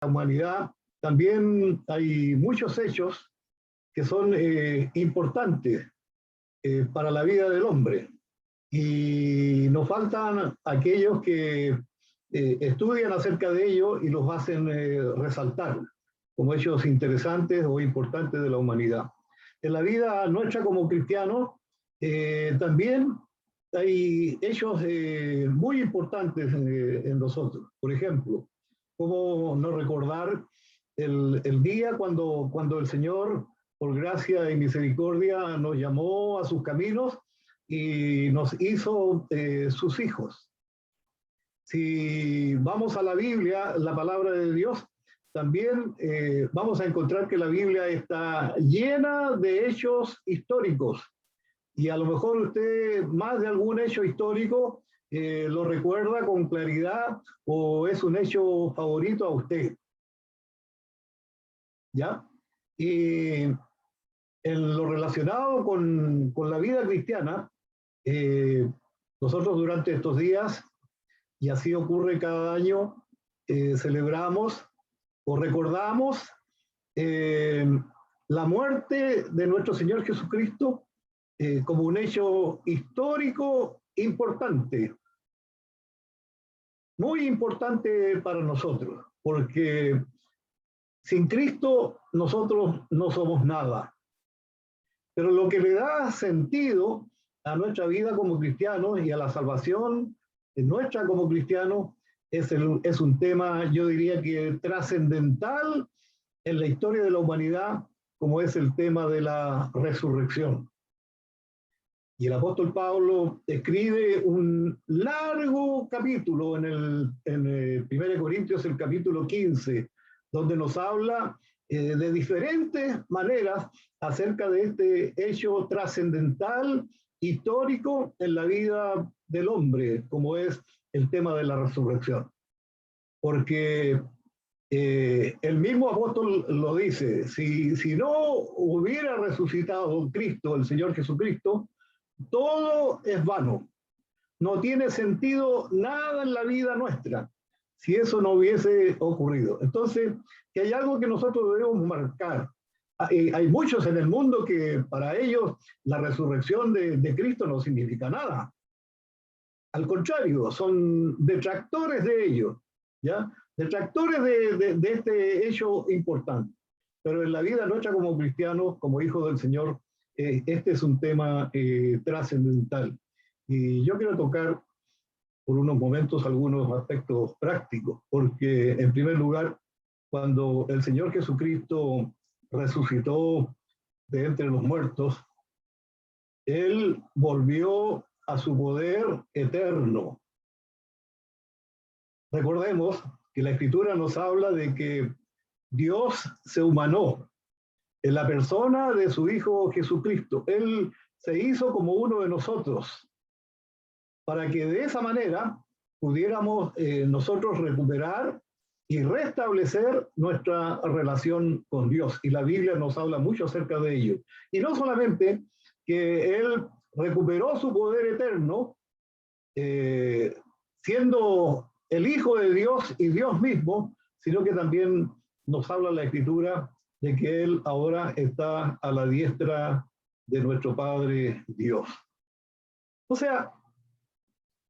la humanidad, también hay muchos hechos que son importantes para la vida del hombre. Y nos faltan aquellos que estudian acerca de ello y los hacen resaltar como hechos interesantes o importantes de la humanidad. En la vida nuestra como cristianos también hay hechos muy importantes en nosotros. Por ejemplo, cómo no recordar el día cuando el Señor, por gracia y misericordia, nos llamó a sus caminos y nos hizo sus hijos. Si vamos a la Biblia, la palabra de Dios, también vamos a encontrar que la Biblia está llena de hechos históricos. Y a lo mejor usted más de algún hecho histórico lo recuerda con claridad o es un hecho favorito a usted. ¿Ya? Y en lo relacionado con la vida cristiana, nosotros durante estos días, y así ocurre cada año, celebramos o recordamos la muerte de nuestro Señor Jesucristo como un hecho histórico importante, muy importante para nosotros, porque sin Cristo nosotros no somos nada. Pero lo que le da sentido a nuestra vida como cristianos y a la salvación nuestra como cristianos es un tema, yo diría que trascendental en la historia de la humanidad, como es el tema de la resurrección. Y el apóstol Pablo escribe un largo capítulo en 1 Corintios, el capítulo 15, donde nos habla de diferentes maneras acerca de este hecho trascendental, histórico en la vida del hombre, como es el tema de la resurrección. Porque el mismo apóstol lo dice, si no hubiera resucitado Cristo, el Señor Jesucristo, todo es vano. No tiene sentido nada en la vida nuestra si eso no hubiese ocurrido. Entonces, que hay algo que nosotros debemos marcar. Hay muchos en el mundo que para ellos la resurrección de Cristo no significa nada. Al contrario, son detractores de ello, ¿ya? Detractores de este hecho importante. Pero en la vida nuestra como cristianos, como hijos del Señor, este es un tema trascendental. Y yo quiero tocar por unos momentos algunos aspectos prácticos, porque en primer lugar, cuando el Señor Jesucristo resucitó de entre los muertos, Él volvió a su poder eterno. Recordemos que la Escritura nos habla de que Dios se humanó en la persona de su Hijo Jesucristo. Él se hizo como uno de nosotros, para que de esa manera pudiéramos nosotros recuperar y restablecer nuestra relación con Dios. Y la Biblia nos habla mucho acerca de ello. Y no solamente que Él recuperó su poder eterno, siendo el Hijo de Dios y Dios mismo, sino que también nos habla la Escritura de que Él ahora está a la diestra de nuestro Padre Dios. O sea,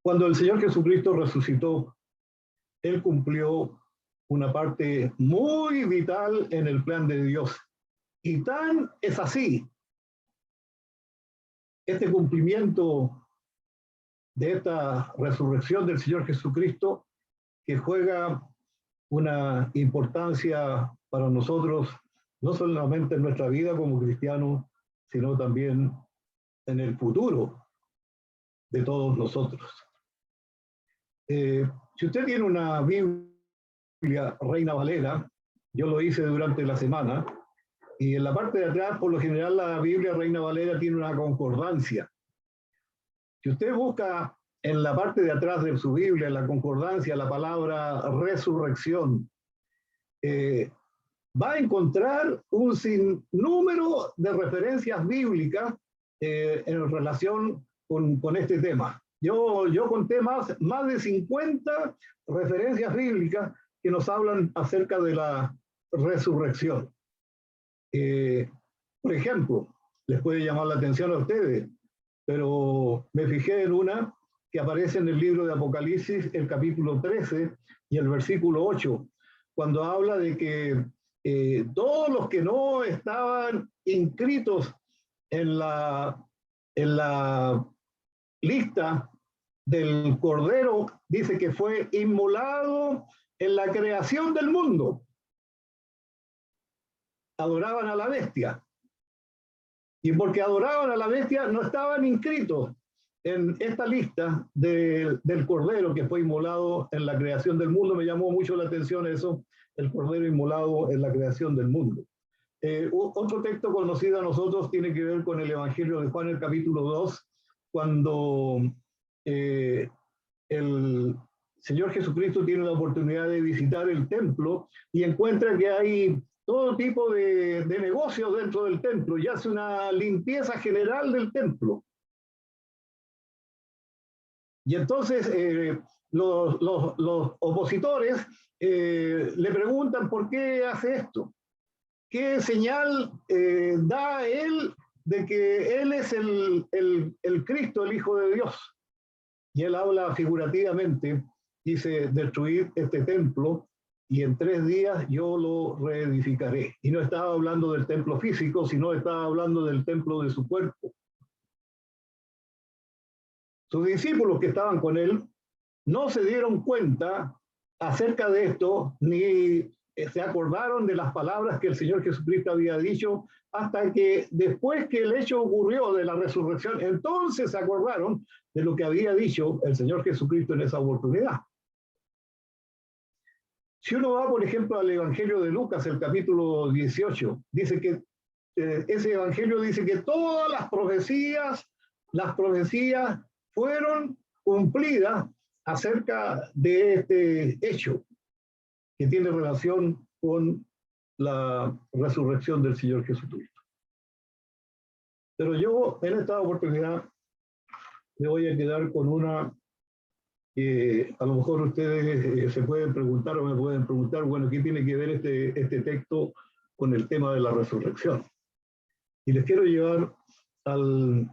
cuando el Señor Jesucristo resucitó, Él cumplió una parte muy vital en el plan de Dios. Y tan es así, este cumplimiento de esta resurrección del Señor Jesucristo, que juega una importancia para nosotros, no solamente en nuestra vida como cristianos, sino también en el futuro de todos nosotros. Si usted tiene una Biblia Reina Valera, yo lo hice durante la semana, y en la parte de atrás, por lo general, la Biblia Reina Valera tiene una concordancia. Si usted busca en la parte de atrás de su Biblia, en la concordancia, la palabra resurrección, va a encontrar un sinnúmero de referencias bíblicas en relación con este tema. Yo conté más de 50 referencias bíblicas que nos hablan acerca de la resurrección. Por ejemplo, les puede llamar la atención a ustedes, pero me fijé en una que aparece en el libro de Apocalipsis, el capítulo 13 y el versículo 8, cuando habla de que todos los que no estaban inscritos en la lista del Cordero, dice que fue inmolado en la creación del mundo. Adoraban a la bestia. Y porque adoraban a la bestia, no estaban inscritos en esta lista del Cordero que fue inmolado en la creación del mundo. Me llamó mucho la atención eso, el Cordero inmolado en la creación del mundo. Otro texto conocido a nosotros tiene que ver con el Evangelio de Juan, el capítulo 2, cuando el Señor Jesucristo tiene la oportunidad de visitar el templo y encuentra que hay todo tipo de negocios dentro del templo y hace una limpieza general del templo. Y entonces los opositores le preguntan por qué hace esto. ¿Qué señal da él de que él es el Cristo, el Hijo de Dios? Y él habla figurativamente, dice, destruir este templo y en 3 días yo lo reedificaré. Y no estaba hablando del templo físico, sino estaba hablando del templo de su cuerpo. Sus discípulos que estaban con él no se dieron cuenta acerca de esto, ni se acordaron de las palabras que el Señor Jesucristo había dicho, hasta que después que el hecho ocurrió de la resurrección, entonces se acordaron de lo que había dicho el Señor Jesucristo en esa oportunidad. Si uno va, por ejemplo, al Evangelio de Lucas, el capítulo 18, dice que ese Evangelio dice que todas las profecías fueron cumplidas acerca de este hecho que tiene relación con la resurrección del Señor Jesucristo. Pero yo en esta oportunidad me voy a quedar con una que a lo mejor ustedes se pueden preguntar o me pueden preguntar, bueno, ¿qué tiene que ver este texto con el tema de la resurrección? Y les quiero llevar al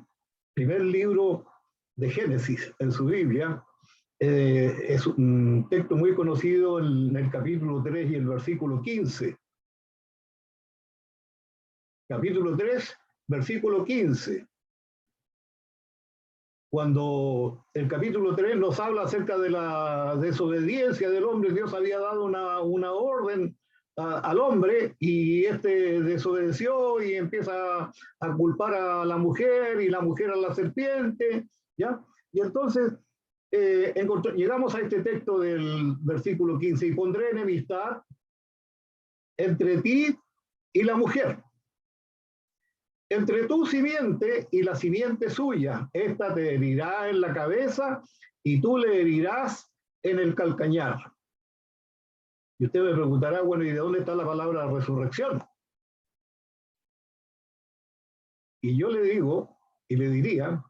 primer libro de Génesis en su Biblia. Es un texto muy conocido en el capítulo 3 y el versículo 15. Capítulo 3, versículo 15. Cuando el capítulo 3 nos habla acerca de la desobediencia del hombre, Dios había dado una orden al hombre y este desobedeció y empieza a culpar a la mujer y la mujer a la serpiente, ¿ya? Y entonces llegamos a este texto del versículo 15, y pondré enemistad entre ti y la mujer, entre tu simiente y la simiente suya. Esta te herirá en la cabeza y tú le herirás en el calcañar. Y usted me preguntará, bueno, ¿y de dónde está la palabra resurrección? Y yo le digo, y le diría,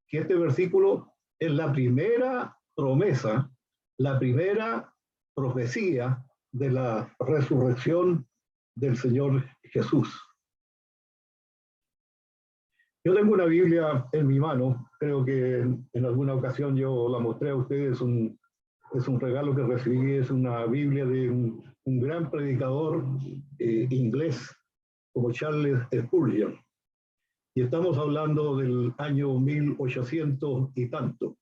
que este versículo es la primera promesa, la primera profecía de la resurrección del Señor Jesús. Yo tengo una Biblia en mi mano, creo que en alguna ocasión yo la mostré a ustedes, es un regalo que recibí, es una Biblia de un gran predicador inglés como Charles Spurgeon. Y estamos hablando del año 1800 y tanto.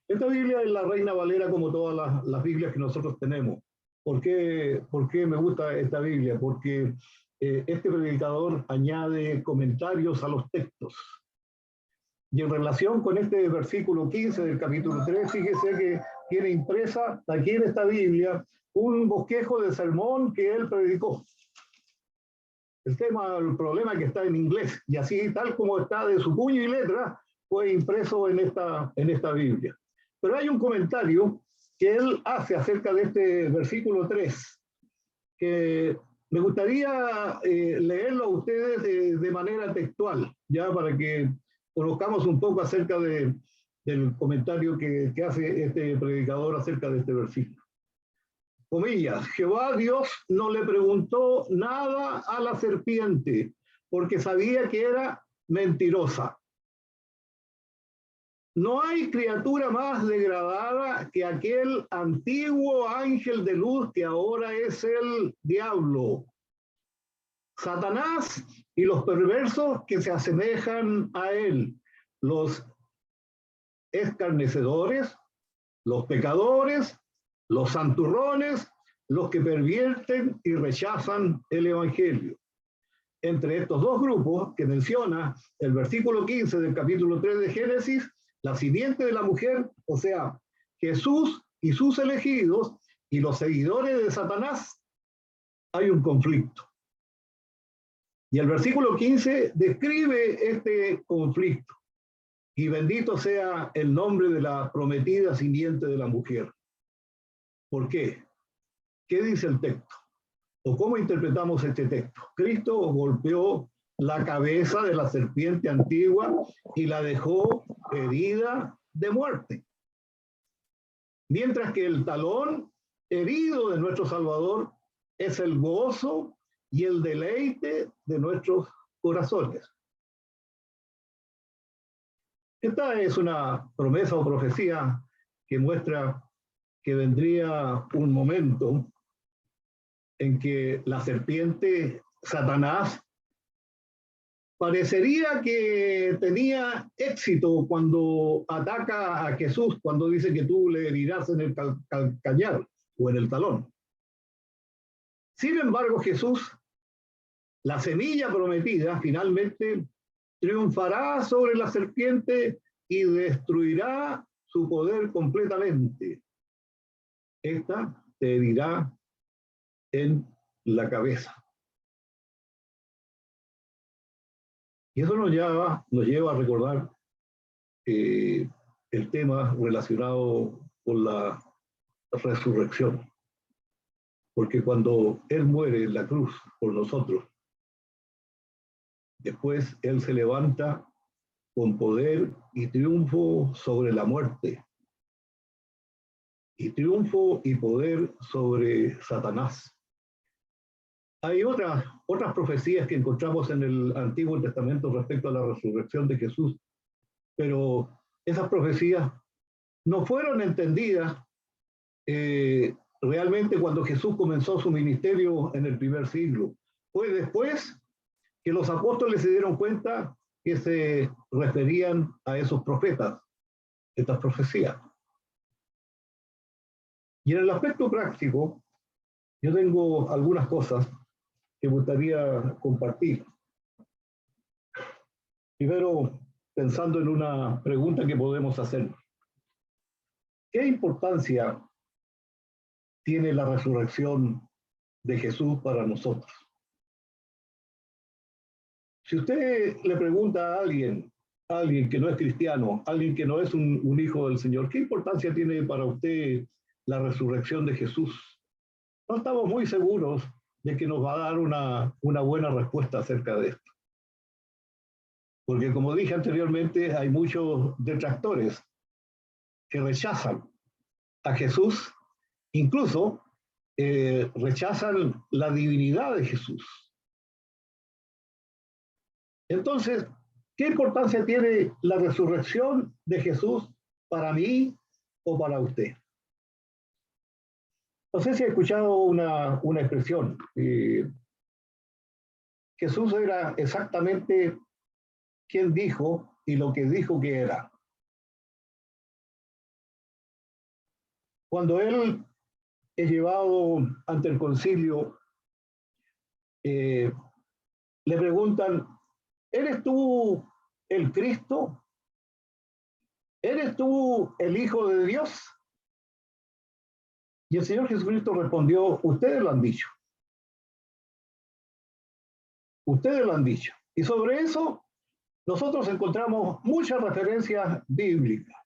Esta Biblia es la Reina Valera como todas las Biblias que nosotros tenemos. ¿Por qué me gusta esta Biblia? Porque este predicador añade comentarios a los textos. Y en relación con este versículo 15 del capítulo 3, fíjese que tiene impresa aquí en esta Biblia un bosquejo de sermón que él predicó. El problema que está en inglés, y así tal como está de su puño y letra, fue impreso en esta Biblia. Pero hay un comentario que él hace acerca de este versículo 3, que me gustaría leerlo a ustedes de manera textual, ya para que conozcamos un poco acerca del comentario que hace este predicador acerca de este versículo. comillas, Jehová Dios no le preguntó nada a la serpiente, porque sabía que era mentirosa. No hay criatura más degradada que aquel antiguo ángel de luz que ahora es el diablo, Satanás y los perversos que se asemejan a él, los escarnecedores, los pecadores, los santurrones, los que pervierten y rechazan el evangelio. Entre estos dos grupos que menciona el versículo 15 del capítulo 3 de Génesis, la simiente de la mujer, o sea, Jesús y sus elegidos y los seguidores de Satanás, hay un conflicto. Y el versículo 15 describe este conflicto. Y bendito sea el nombre de la prometida simiente de la mujer. ¿Por qué? ¿Qué dice el texto? ¿O cómo interpretamos este texto? Cristo golpeó la cabeza de la serpiente antigua y la dejó herida de muerte. Mientras que el talón herido de nuestro Salvador es el gozo y el deleite de nuestros corazones. Esta es una promesa o profecía que muestra que vendría un momento en que la serpiente, Satanás, parecería que tenía éxito cuando ataca a Jesús, cuando dice que tú le herirás en el calcañar o en el talón. Sin embargo, Jesús, la semilla prometida, finalmente triunfará sobre la serpiente y destruirá su poder completamente. Esta te herirá en la cabeza. Y eso nos lleva a recordar el tema relacionado con la resurrección. Porque cuando Él muere en la cruz por nosotros, después Él se levanta con poder y triunfo sobre la muerte. Y triunfo y poder sobre Satanás. Hay otras profecías que encontramos en el Antiguo Testamento respecto a la resurrección de Jesús, pero esas profecías no fueron entendidas realmente cuando Jesús comenzó su ministerio en el primer siglo. Fue después que los apóstoles se dieron cuenta que se referían a esos profetas, estas profecías. Y en el aspecto práctico, yo tengo algunas cosas que me gustaría compartir. Primero, pensando en una pregunta que podemos hacer. ¿Qué importancia tiene la resurrección de Jesús para nosotros? Si usted le pregunta a alguien que no es cristiano, alguien que no es un hijo del Señor, ¿qué importancia tiene para usted la resurrección de Jesús? No estamos muy seguros de que nos va a dar una buena respuesta acerca de esto. Porque como dije anteriormente, hay muchos detractores que rechazan a Jesús, incluso rechazan la divinidad de Jesús. Entonces, ¿qué importancia tiene la resurrección de Jesús para mí o para usted? No sé si ha escuchado una expresión. Jesús era exactamente quien dijo y lo que dijo que era. Cuando él es llevado ante el concilio, le preguntan, ¿eres tú el Cristo? ¿Eres tú el Hijo de Dios? Y el Señor Jesucristo respondió, ustedes lo han dicho. Ustedes lo han dicho. Y sobre eso nosotros encontramos muchas referencias bíblicas.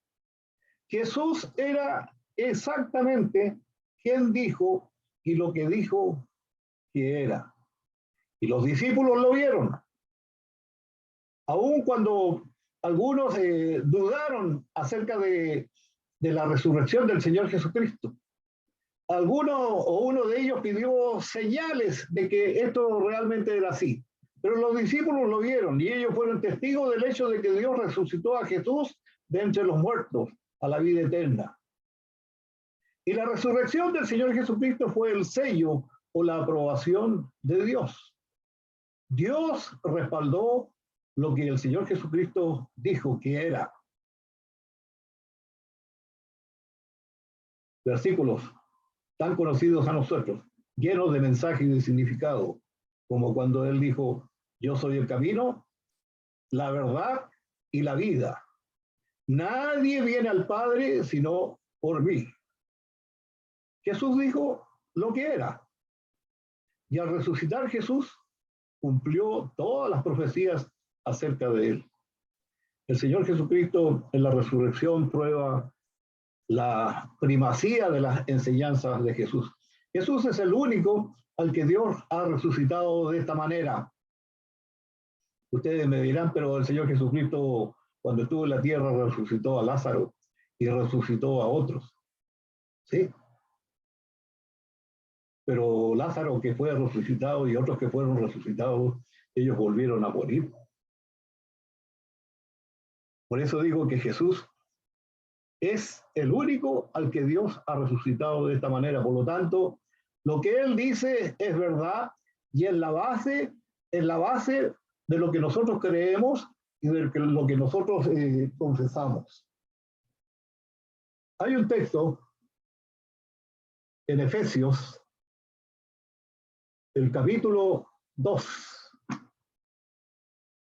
Jesús era exactamente quien dijo y lo que dijo que era. Y los discípulos lo vieron. Aun cuando algunos dudaron acerca de la resurrección del Señor Jesucristo. alguno o uno de ellos pidió señales de que esto realmente era así. Pero los discípulos lo vieron y ellos fueron testigos del hecho de que Dios resucitó a Jesús de entre los muertos a la vida eterna. Y la resurrección del Señor Jesucristo fue el sello o la aprobación de Dios. Dios respaldó lo que el Señor Jesucristo dijo que era. Versículos tan conocidos a nosotros, llenos de mensaje y de significado, como cuando Él dijo, yo soy el camino, la verdad y la vida. Nadie viene al Padre sino por mí. Jesús dijo lo que era. Y al resucitar Jesús, cumplió todas las profecías acerca de Él. El Señor Jesucristo en la resurrección prueba la primacía de las enseñanzas de Jesús. Jesús es el único al que Dios ha resucitado de esta manera. Ustedes me dirán, pero el Señor Jesucristo, cuando estuvo en la tierra, resucitó a Lázaro y resucitó a otros. ¿Sí? Pero Lázaro, que fue resucitado, y otros que fueron resucitados, ellos volvieron a morir. Por eso digo que Jesús es el único al que Dios ha resucitado de esta manera. Por lo tanto, lo que Él dice es verdad y es la base de lo que nosotros creemos y de lo que nosotros confesamos. Hay un texto en Efesios, el capítulo 2,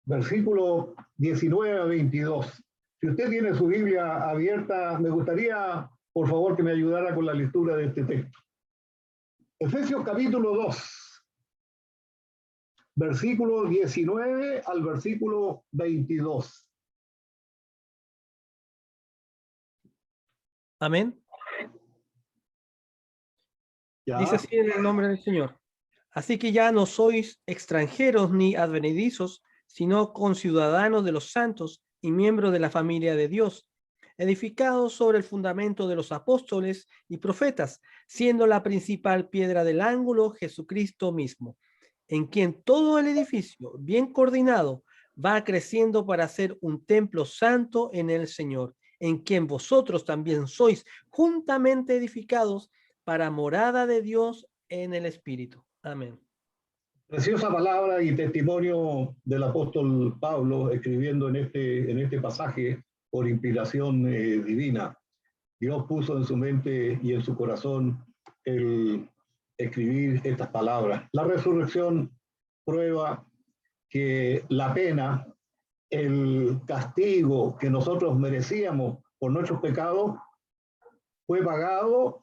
versículo 19 a 22. Si usted tiene su Biblia abierta, me gustaría, por favor, que me ayudara con la lectura de este texto. Efesios capítulo 2, versículo 19 al versículo 22. Amén. ¿Ya? Dice así en el nombre del Señor. Así que ya no sois extranjeros ni advenedizos, sino conciudadanos de los santos y miembros de la familia de Dios, edificados sobre el fundamento de los apóstoles y profetas, siendo la principal piedra del ángulo Jesucristo mismo, en quien todo el edificio, bien coordinado, va creciendo para ser un templo santo en el Señor, en quien vosotros también sois juntamente edificados para morada de Dios en el Espíritu. Amén. Preciosa palabra y testimonio del apóstol Pablo escribiendo en este pasaje por inspiración divina. Dios puso en su mente y en su corazón el escribir estas palabras. La resurrección prueba que la pena, el castigo que nosotros merecíamos por nuestros pecados, fue pagado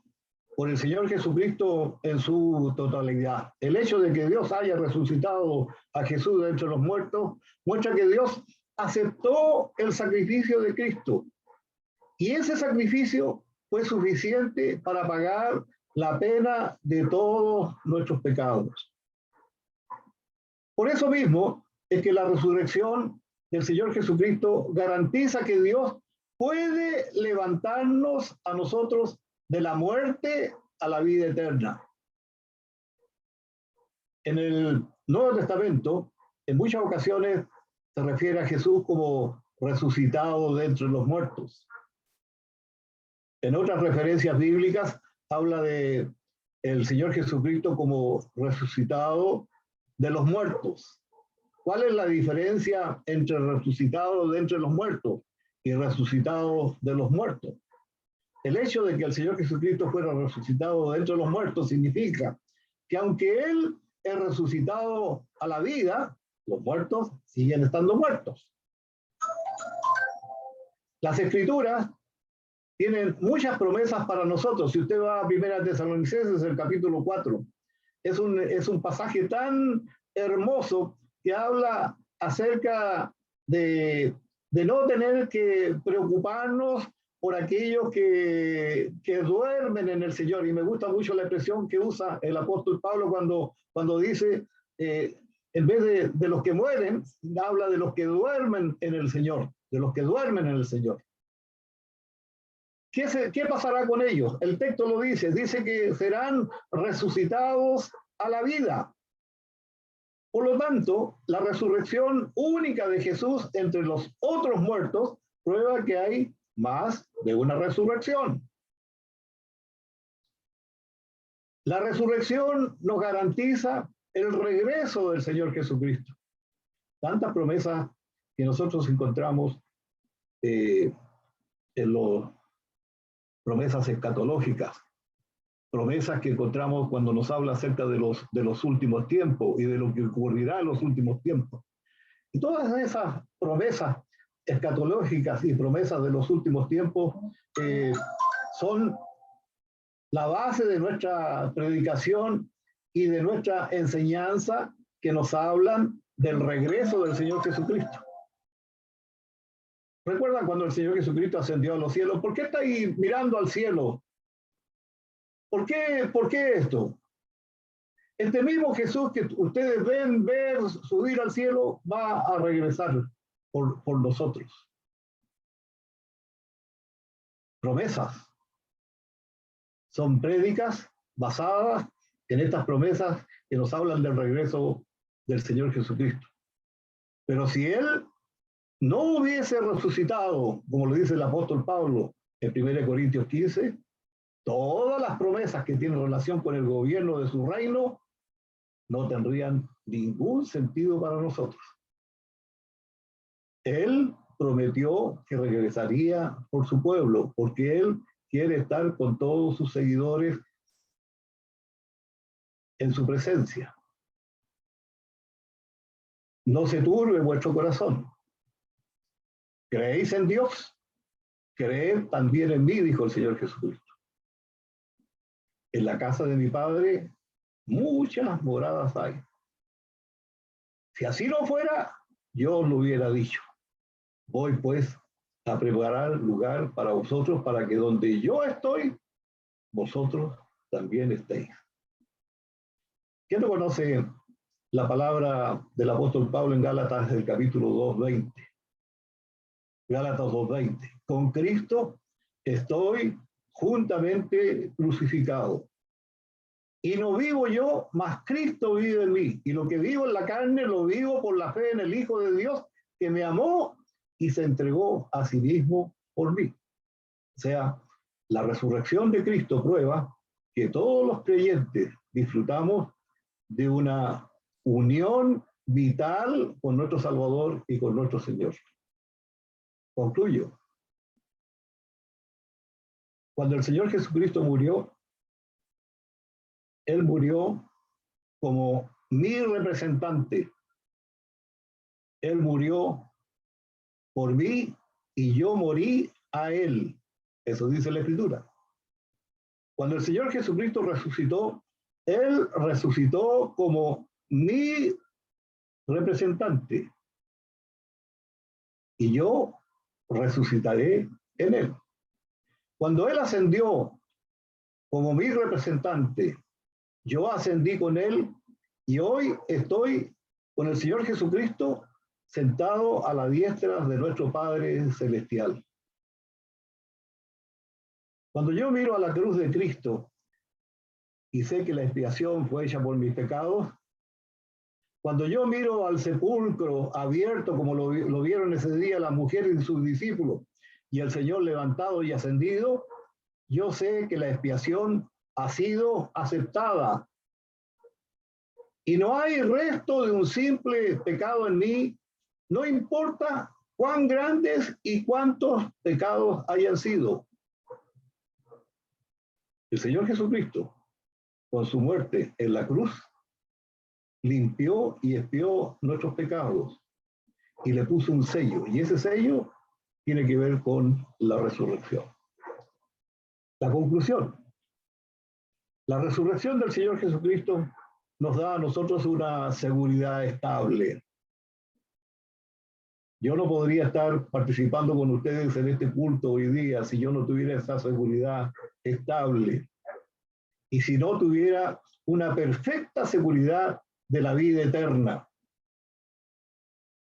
por el Señor Jesucristo en su totalidad. El hecho de que Dios haya resucitado a Jesús de entre los muertos muestra que Dios aceptó el sacrificio de Cristo. Y ese sacrificio fue suficiente para pagar la pena de todos nuestros pecados. Por eso mismo es que la resurrección del Señor Jesucristo garantiza que Dios puede levantarnos a nosotros de la muerte a la vida eterna. En el Nuevo Testamento, en muchas ocasiones se refiere a Jesús como resucitado de entre los muertos. En otras referencias bíblicas habla de el Señor Jesucristo como resucitado de los muertos. ¿Cuál es la diferencia entre resucitado de entre los muertos y resucitado de los muertos? El hecho de que el Señor Jesucristo fuera resucitado de entre los muertos significa que aunque Él es resucitado a la vida, los muertos siguen estando muertos. Las Escrituras tienen muchas promesas para nosotros. Si usted va a 1 Tesalonicenses, el capítulo 4, es un pasaje tan hermoso que habla acerca de no tener que preocuparnos por aquellos que duermen en el Señor. Y me gusta mucho la expresión que usa el apóstol Pablo cuando dice, en vez de los que mueren, habla de los que duermen en el Señor, de los que duermen en el Señor. ¿Qué pasará con ellos? El texto lo dice que serán resucitados a la vida. Por lo tanto, la resurrección única de Jesús entre los otros muertos prueba que hay más de una resurrección. La resurrección nos garantiza el regreso del Señor Jesucristo. Tantas promesas que nosotros encontramos en las promesas escatológicas, promesas que encontramos cuando nos habla acerca de los últimos tiempos y de lo que ocurrirá en los últimos tiempos. Y todas esas promesas escatológicas y promesas de los últimos tiempos son la base de nuestra predicación y de nuestra enseñanza, que nos hablan del regreso del Señor Jesucristo. ¿Recuerdan cuando el Señor Jesucristo ascendió a los cielos? ¿Por qué está ahí mirando al cielo? ¿Por qué esto? Este mismo Jesús que ustedes ven ver subir al cielo va a regresar por nosotros. Promesas. Son prédicas basadas en estas promesas que nos hablan del regreso del Señor Jesucristo. Pero si Él no hubiese resucitado, como lo dice el apóstol Pablo en 1 Corintios 15, todas las promesas que tienen relación con el gobierno de su reino no tendrían ningún sentido para nosotros. Él prometió que regresaría por su pueblo, porque Él quiere estar con todos sus seguidores en su presencia. No se turbe vuestro corazón. ¿Creéis en Dios? Creed también en mí, dijo el Señor Jesucristo. En la casa de mi Padre muchas moradas hay. Si así no fuera, yo os lo hubiera dicho. Voy pues a preparar lugar para vosotros, para que donde yo estoy, vosotros también estéis. ¿Quién no conoce la palabra del apóstol Pablo en Gálatas, del capítulo 2:20? Gálatas 2:20. Con Cristo estoy juntamente crucificado. Y no vivo yo, mas Cristo vive en mí. Y lo que vivo en la carne, lo vivo por la fe en el Hijo de Dios, que me amó y se entregó a sí mismo por mí. O sea, la resurrección de Cristo prueba que todos los creyentes disfrutamos de una unión vital con nuestro Salvador y con nuestro Señor. Concluyo. Cuando el Señor Jesucristo murió, Él murió como mi representante. Él murió por mí y yo morí a Él. Eso dice la Escritura. Cuando el Señor Jesucristo resucitó, Él resucitó como mi representante. Y yo resucitaré en Él. Cuando Él ascendió como mi representante, yo ascendí con Él y hoy estoy con el Señor Jesucristo sentado a la diestra de nuestro Padre Celestial. Cuando yo miro a la cruz de Cristo y sé que la expiación fue hecha por mis pecados, cuando yo miro al sepulcro abierto, como lo vieron ese día las mujeres y sus discípulos, y el Señor levantado y ascendido, yo sé que la expiación ha sido aceptada. Y no hay resto de un simple pecado en mí, no importa cuán grandes y cuántos pecados hayan sido. El Señor Jesucristo, con su muerte en la cruz, limpió y expió nuestros pecados y le puso un sello. Y ese sello tiene que ver con la resurrección. La conclusión. La resurrección del Señor Jesucristo nos da a nosotros una seguridad estable. Yo no podría estar participando con ustedes en este culto hoy día si yo no tuviera esa seguridad estable y si no tuviera una perfecta seguridad de la vida eterna.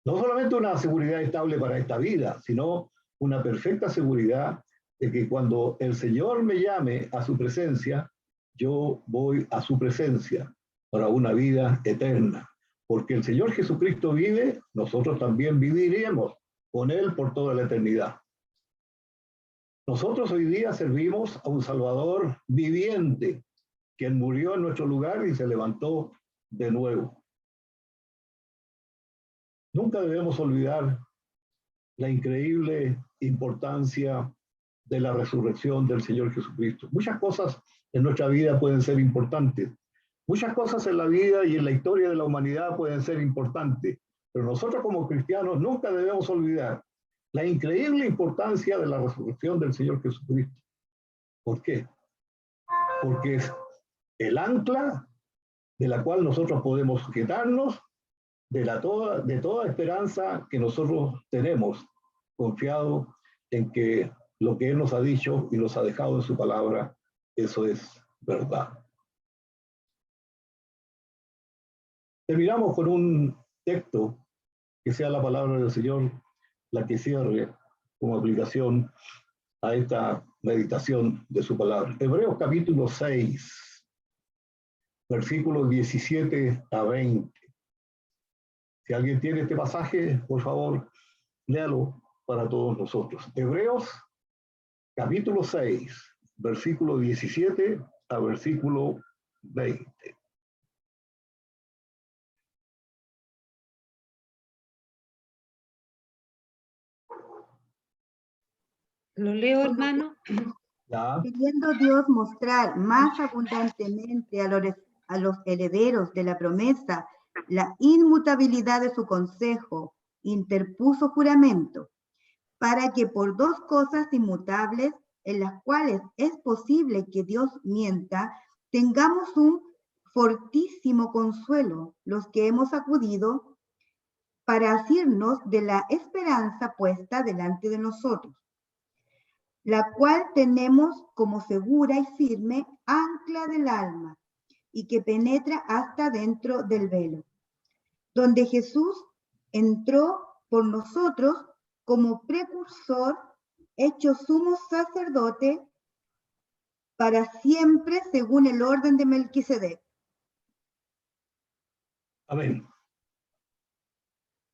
No solamente una seguridad estable para esta vida, sino una perfecta seguridad de que cuando el Señor me llame a su presencia, yo voy a su presencia para una vida eterna. Porque el Señor Jesucristo vive, nosotros también viviremos con Él por toda la eternidad. Nosotros hoy día servimos a un Salvador viviente, quien murió en nuestro lugar y se levantó de nuevo. Nunca debemos olvidar la increíble importancia de la resurrección del Señor Jesucristo. Muchas cosas en nuestra vida pueden ser importantes. Muchas cosas en la vida y en la historia de la humanidad pueden ser importantes. Pero nosotros como cristianos nunca debemos olvidar la increíble importancia de la resurrección del Señor Jesucristo. ¿Por qué? Porque es el ancla de la cual nosotros podemos sujetarnos de toda esperanza que nosotros tenemos, confiado en que lo que Él nos ha dicho y nos ha dejado en su palabra, eso es verdad. Terminamos con un texto que sea la palabra del Señor la que cierre como aplicación a esta meditación de su palabra. Hebreos capítulo 6, versículos 17 a 20. Si alguien tiene este pasaje, por favor, léalo para todos nosotros. Hebreos capítulo 6, versículo 17 a versículo 20. ¿Lo leo, hermano? ¿Ya? Queriendo Dios mostrar más abundantemente a los herederos de la promesa la inmutabilidad de su consejo, interpuso juramento, para que por dos cosas inmutables, en las cuales es posible que Dios mienta, tengamos un fortísimo consuelo, los que hemos acudido para asirnos de la esperanza puesta delante de nosotros, la cual tenemos como segura y firme ancla del alma y que penetra hasta dentro del velo, donde Jesús entró por nosotros como precursor, hecho sumo sacerdote para siempre según el orden de Melquisedec. Amén.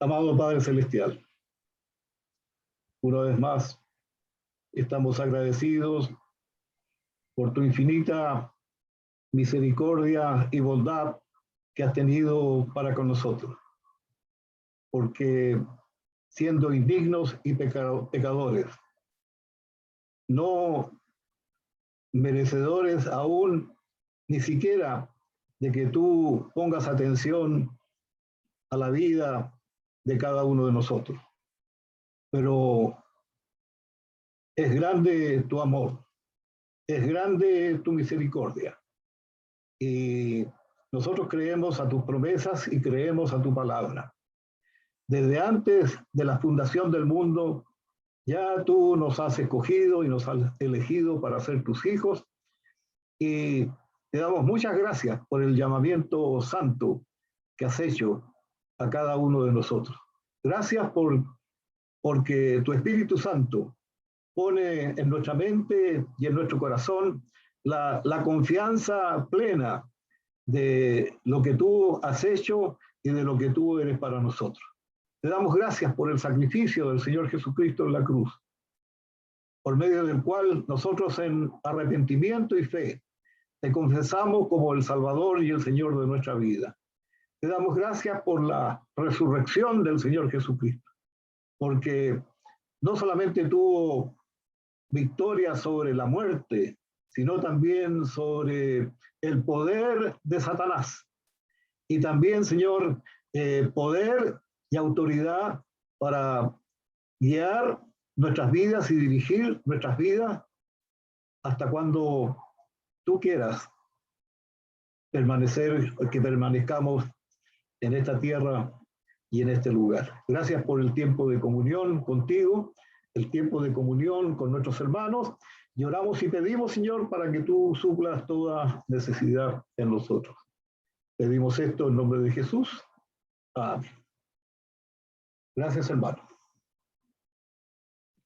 Amado Padre Celestial, una vez más estamos agradecidos por tu infinita misericordia y bondad que has tenido para con nosotros. Porque siendo indignos y pecadores, no merecedores aún ni siquiera de que tú pongas atención a la vida de cada uno de nosotros. Pero es grande tu amor, es grande tu misericordia. Y nosotros creemos a tus promesas y creemos a tu palabra. Desde antes de la fundación del mundo, ya tú nos has escogido y nos has elegido para ser tus hijos. Y te damos muchas gracias por el llamamiento santo que has hecho a cada uno de nosotros. Gracias porque tu Espíritu Santo pone en nuestra mente y en nuestro corazón la confianza plena de lo que tú has hecho y de lo que tú eres para nosotros. Te damos gracias por el sacrificio del Señor Jesucristo en la cruz, por medio del cual nosotros en arrepentimiento y fe te confesamos como el Salvador y el Señor de nuestra vida. Te damos gracias por la resurrección del Señor Jesucristo, porque no solamente tuvo victoria sobre la muerte, sino también sobre el poder de Satanás. Y también, Señor, poder y autoridad para guiar nuestras vidas y dirigir nuestras vidas hasta cuando tú quieras que permanezcamos en esta tierra y en este lugar. Gracias por el tiempo de comunión contigo, el tiempo de comunión con nuestros hermanos, y oramos y pedimos, Señor, para que tú suplas toda necesidad en nosotros. Pedimos esto en nombre de Jesús. Amén. Gracias, hermano.